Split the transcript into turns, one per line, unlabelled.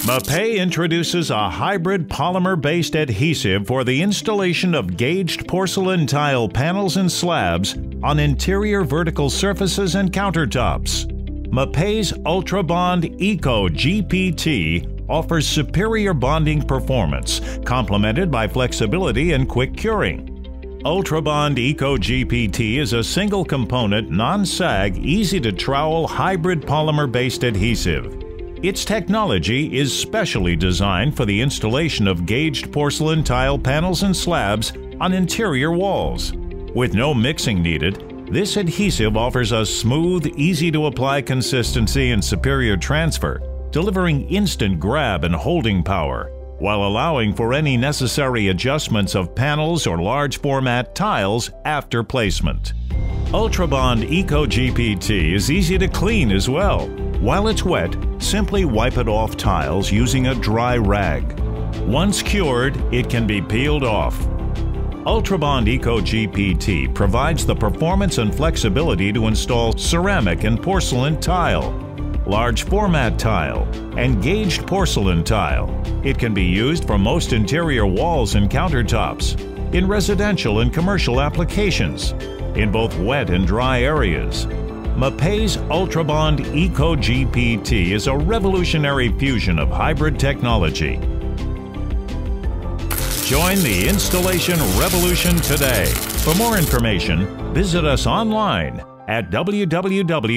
MAPEI introduces a hybrid polymer-based adhesive for the installation of gauged porcelain tile panels and slabs on interior vertical surfaces and countertops. MAPEI's Ultrabond ECO GPT offers superior bonding performance, complemented by flexibility and quick curing. Ultrabond ECO GPT is a single-component, non-sag, easy-to-trowel hybrid polymer-based adhesive. Its technology is specially designed for the installation of gauged porcelain tile panels and slabs on interior walls. With no mixing needed, this adhesive offers a smooth, easy-to-apply consistency and superior transfer, delivering instant grab and holding power, while allowing for any necessary adjustments of panels or large-format tiles after placement. Ultrabond ECO GPT is easy to clean as well. While it's wet, simply wipe it off tiles using a dry rag. Once cured, it can be peeled off. Ultrabond ECO GPT provides the performance and flexibility to install ceramic and porcelain tile, large format tile, and gauged porcelain tile. It can be used for most interior walls and countertops, in residential and commercial applications, in both wet and dry areas. MAPEI's Ultrabond ECO GPT is a revolutionary fusion of hybrid technology. Join the installation revolution today. For more information, visit us online at www.mapei.com.